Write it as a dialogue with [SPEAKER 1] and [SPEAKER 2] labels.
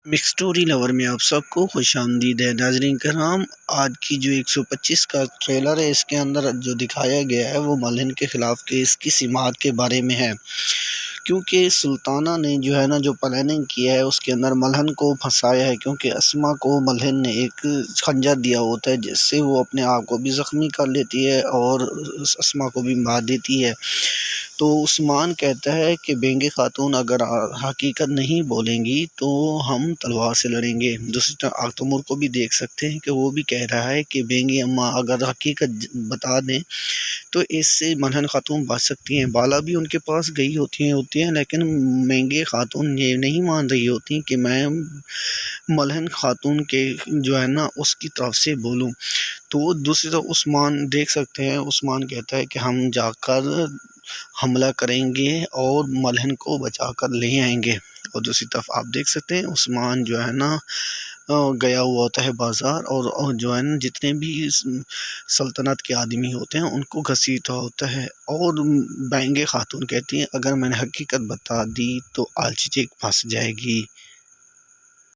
[SPEAKER 1] Mix story lower میں آپ سب کو خوش آمدید ہے ناظرین کرام۔ آج کی جو 125 کا ٹریلر ہے، اس کے اندر جو دکھایا گیا ہے وہ ملہن کے خلاف کیس کی سماعت کے بارے میں ہے، کیونکہ سلطانہ نے جو پلاننگ کیا ہے اس کے اندر ملہن کو پھنسایا ہے، کیونکہ اسما کو ملہن نے ایک خنجر دیا ہوتا ہے جس سے وہ اپنے آپ کو بھی زخمی کر لیتی ہے اور اسما کو بھی مار دیتی ہے۔ تو عثمان کہتا ہے کہ بینگے خاتون اگر حقیقت نہیں بولیں گی تو ہم تلوار سے لڑیں گے۔ دوسری طرف آختمور کو بھی دیکھ سکتے ہیں کہ وہ بھی کہہ رہا ہے کہ بینگی اماں اگر حقیقت بتا دیں تو اس سے ملہن خاتون بچ سکتی ہیں۔ بالا بھی ان کے پاس گئی ہوتی ہیں لیکن بینگے خاتون یہ نہیں مان رہی ہوتی کہ میں ملہن خاتون کے اس کی طرف سے بولوں۔ تو دوسری طرف عثمان دیکھ سکتے ہیں، عثمان کہتا ہے کہ ہم جا کر حملہ کریں گے اور ملہن کو بچا کر لے آئیں گے۔ اور دوسری طرف آپ دیکھ سکتے ہیں عثمان گیا ہوا ہوتا ہے بازار، اور جتنے بھی سلطنت کے آدمی ہوتے ہیں ان کو گھسیٹا ہوتا ہے، اور بینگے خاتون کہتی ہیں اگر میں نے حقیقت بتا دی تو آلچی چیک پھنس جائے گی۔